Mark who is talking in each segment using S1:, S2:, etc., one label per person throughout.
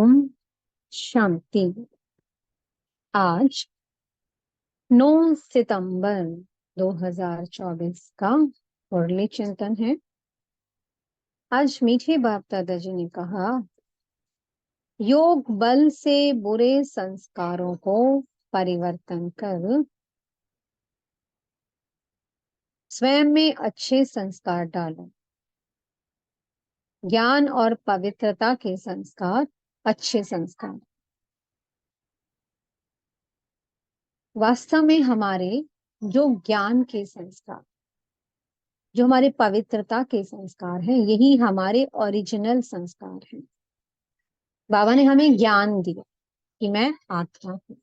S1: ओम शांति। आज 9 सितंबर 2024 का मुरली चिंतन है। आज मीठे बाप दादा जी ने कहा, योग बल से बुरे संस्कारों को परिवर्तन कर स्वयं में अच्छे संस्कार डालो। ज्ञान और पवित्रता के संस्कार अच्छे संस्कार। वास्तव में हमारे जो ज्ञान के संस्कार, जो हमारे पवित्रता के संस्कार हैं, यही हमारे ओरिजिनल संस्कार हैं। बाबा ने हमें ज्ञान दिया कि मैं आत्मा हूं।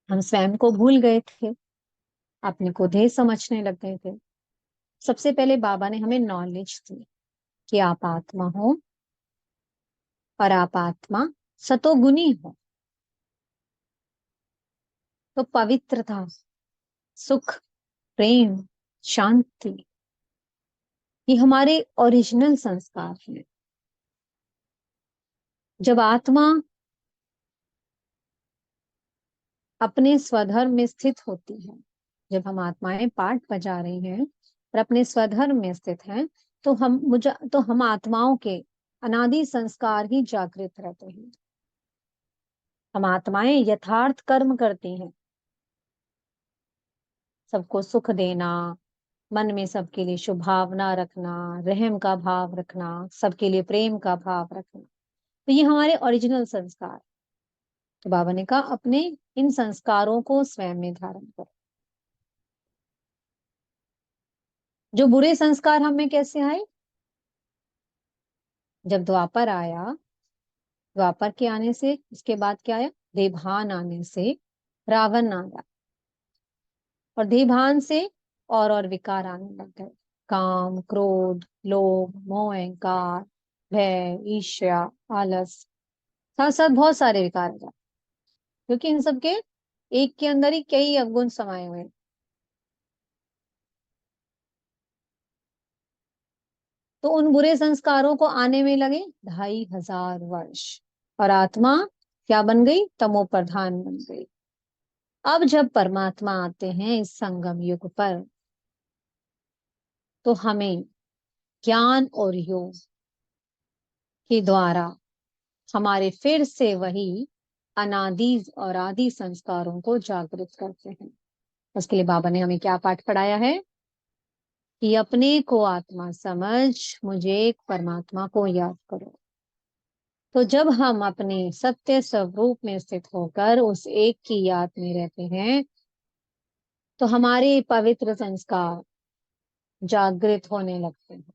S1: हम स्वयं को भूल गए थे, अपने को देह समझने लग गए थे। सबसे पहले बाबा ने हमें नॉलेज दी कि आप आत्मा हो और आप आत्मा सतोगुनी हो। तो पवित्रता, सुख, प्रेम, शांति, ये हमारे ओरिजिनल संस्कार हैं। जब आत्मा अपने स्वधर्म में स्थित होती है, जब हम आत्माएं पाठ बजा रही हैं और अपने स्वधर्म में स्थित हैं, तो हम आत्माओं के अनादि संस्कार ही जागृत रहते हैं। हम आत्माएं यथार्थ कर्म करती हैं, सबको सुख देना, मन में सबके लिए शुभ भावना रखना, रहम का भाव रखना, सबके लिए प्रेम का भाव रखना। तो ये हमारे ओरिजिनल संस्कार। तो बाबा ने कहा, अपने इन संस्कारों को स्वयं में धारण करो। जो बुरे संस्कार हम में कैसे आए? जब द्वापर आया, द्वापर के आने से उसके बाद क्या आया? देवभान आने से रावण आया, और देवभान से और विकार आने लग गए। काम, क्रोध, लोभ, मोह, अहंकार, भय, ईर्ष्या, आलस, साथ साथ बहुत सारे विकार आ जाते, क्योंकि इन सब के एक के अंदर ही कई अवगुण समाये हुए हैं। तो उन बुरे संस्कारों को आने में लगे 2500 वर्ष, और आत्मा क्या बन गई? तमो प्रधान बन गई। अब जब परमात्मा आते हैं इस संगम युग पर, तो हमें ज्ञान और योग के द्वारा हमारे फिर से वही अनादि और आदि संस्कारों को जागृत करते हैं। उसके लिए बाबा ने हमें क्या पाठ पढ़ाया है कि अपने को आत्मा समझ, मुझे एक परमात्मा को याद करो। तो जब हम अपने सत्य स्वरूप में स्थित होकर उस एक की याद में रहते हैं, तो हमारे पवित्र संस्कार जागृत होने लगते हैं।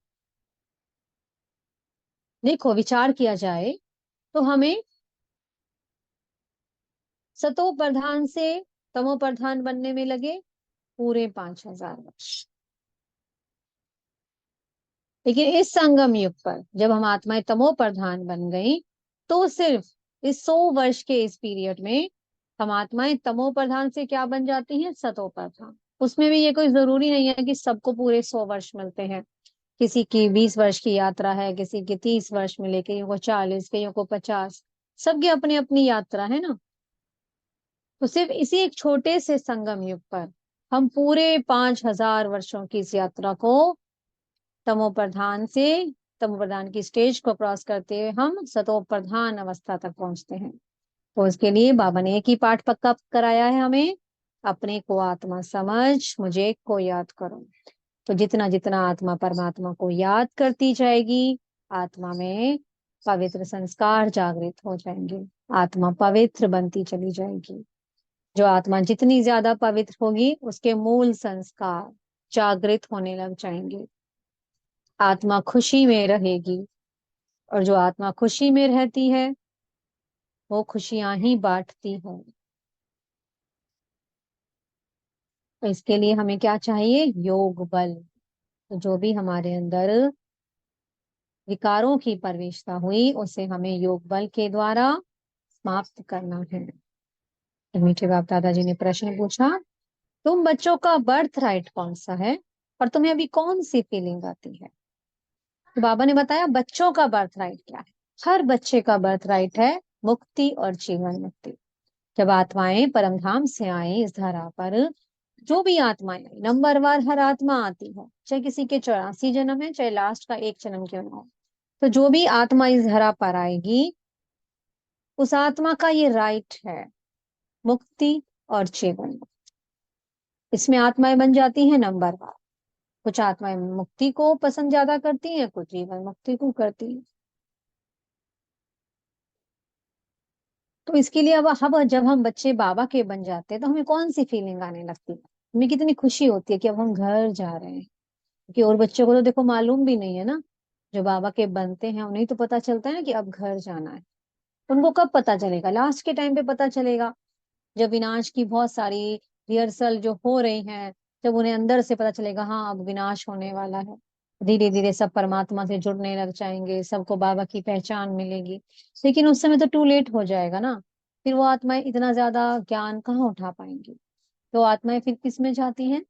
S1: देखो, विचार किया जाए तो हमें सतो प्रधान से तमो प्रधान बनने में लगे पूरे 5000 वर्ष। लेकिन इस संगम युग पर जब हम आत्माएं तमो प्रधान बन गई, तो सिर्फ इस 100 वर्ष के इस पीरियड में हम आत्माएं तमो प्रधान से क्या बन जाती हैं? सतो प्रधान। उसमें भी ये कोई जरूरी नहीं है कि सबको पूरे 100 वर्ष मिलते हैं। किसी की 20 वर्ष की यात्रा है, किसी की 30 वर्ष मिले, कईयों को 40, कईयों को 50। सबकी अपनी अपनी यात्रा है ना। तो सिर्फ इसी एक छोटे से संगम युग पर हम पूरे 5000 वर्षों की इस यात्रा को तमो प्रधान से, तमो प्रधान की स्टेज को क्रॉस करते हुए हम सतो प्रधान अवस्था तक पहुंचते हैं। तो इसके लिए बाबा ने एक ही पाठ पक्का कराया है हमें, अपने को आत्मा समझ, मुझे को याद करो। तो जितना जितना आत्मा परमात्मा को याद करती जाएगी, आत्मा में पवित्र संस्कार जागृत हो जाएंगे, आत्मा पवित्र बनती चली जाएगी। जो आत्मा जितनी ज्यादा पवित्र होगी, उसके मूल संस्कार जागृत होने लग जाएंगे। आत्मा खुशी में रहेगी, और जो आत्मा खुशी में रहती है वो खुशियां ही बांटती है। तो इसके लिए हमें क्या चाहिए? योग बल। तो जो भी हमारे अंदर विकारों की प्रवेशता हुई, उसे हमें योग बल के द्वारा समाप्त करना है। तो मीठे बाप दादाजी ने प्रश्न पूछा, तुम बच्चों का बर्थ राइट कौन सा है और तुम्हें अभी कौन सी फीलिंग आती है? तो बाबा ने बताया, बच्चों का बर्थ राइट क्या है? हर बच्चे का बर्थ राइट है मुक्ति और जीवन मुक्ति। जब आत्माएं परमधाम से आई इस धरा पर, जो भी आत्माएं आई, नंबरवार हर आत्मा आती है, चाहे किसी के 84 जन्म है, चाहे लास्ट का एक जन्म क्यों ना हो। तो जो भी आत्मा इस धरा पर आएगी, उस आत्मा का ये राइट है मुक्ति और जीवन। इसमें आत्माएं बन जाती हैं नंबरवार। कुछ आत्माएं मुक्ति को पसंद ज्यादा करती हैं, कुछ जीवन मुक्ति को करती हैं। तो इसके लिए अब जब हम बच्चे बाबा के बन जाते हैं तो हमें कौन सी फीलिंग आने लगती है? हमें कितनी खुशी होती है कि अब हम घर जा रहे हैं। क्योंकि और बच्चों को तो देखो मालूम भी नहीं है ना, जो बाबा के बनते हैं उन्हें तो पता चलता है ना कि अब घर जाना है। उनको कब पता चलेगा? लास्ट के टाइम पे पता चलेगा, जब विनाश की बहुत सारी रिहर्सल जो हो रही हैं, जब उन्हें अंदर से पता चलेगा हाँ अब विनाश होने वाला है। धीरे धीरे सब परमात्मा से जुड़ने लग जाएंगे, सबको बाबा की पहचान मिलेगी। लेकिन उस समय तो टू लेट हो जाएगा ना। फिर वो आत्माएं इतना ज्यादा ज्ञान कहाँ उठा पाएंगी। तो आत्माएं फिर किस में जाती हैं?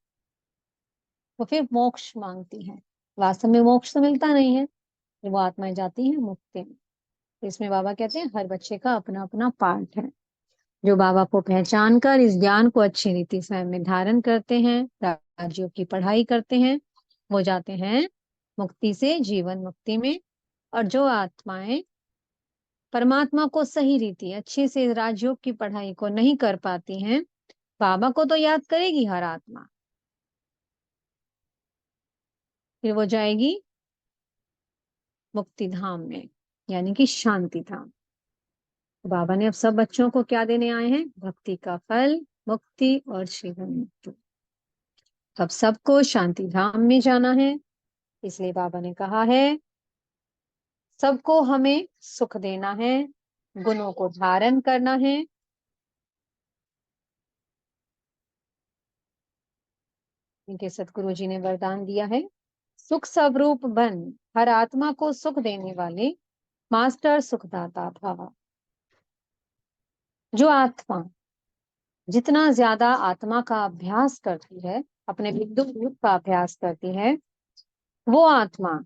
S1: वो फिर मोक्ष मांगती हैं। वास्तव में मोक्ष तो मिलता नहीं है, फिर वो आत्माएं जाती हैं मुक्ति में। तो इसमें बाबा कहते हैं हर बच्चे का अपना अपना पार्ट है। जो बाबा को पहचान कर इस ज्ञान को अच्छी रीति स्वयं में धारण करते हैं, राज्यों की पढ़ाई करते हैं, वो जाते हैं मुक्ति से जीवन मुक्ति में। और जो आत्माएं परमात्मा को सही रीति अच्छे से राजयोग की पढ़ाई को नहीं कर पाती हैं, बाबा को तो याद करेगी हर आत्मा, फिर वो जाएगी मुक्ति धाम में, यानी कि शांति धाम। बाबा ने अब सब बच्चों को क्या देने आए हैं? भक्ति का फल, मुक्ति और जीवन मुक्ति। अब सबको शांति धाम में जाना है, इसलिए बाबा ने कहा है सबको हमें सुख देना है, गुणों को धारण करना है। इनके सतगुरु जी ने वरदान दिया है, सुख स्वरूप बन हर आत्मा को सुख देने वाले मास्टर सुखदाता भव। जो आत्मा जितना ज्यादा आत्मा का अभ्यास करती है, अपने विद्युत रूप का अभ्यास करती है, वो आत्मा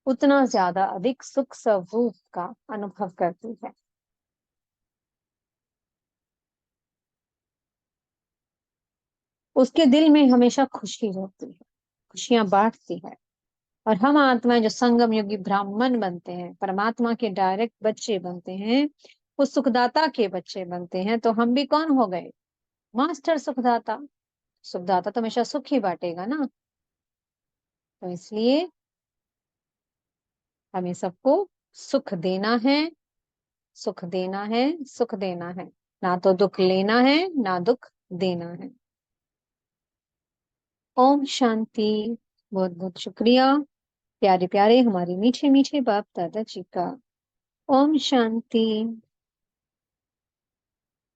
S1: उतना ज्यादा अधिक सुख स्वरूप का अनुभव करती है। उसके दिल में हमेशा खुशी होती है, खुशियां बांटती है। और हम आत्माएं जो संगम योगी ब्राह्मण बनते हैं, परमात्मा के डायरेक्ट बच्चे बनते हैं, वो सुखदाता के बच्चे बनते हैं, तो हम भी कौन हो गए? मास्टर सुखदाता। सुखदाता तो हमेशा सुख ही बांटेगा ना। तो इसलिए हमें सबको सुख देना है, सुख देना है, सुख देना है। ना तो दुख लेना है, ना दुख देना है। ओम शांति। बहुत बहुत शुक्रिया प्यारे प्यारे हमारे मीठे मीठे बाप दादा जी का। ओम शांति।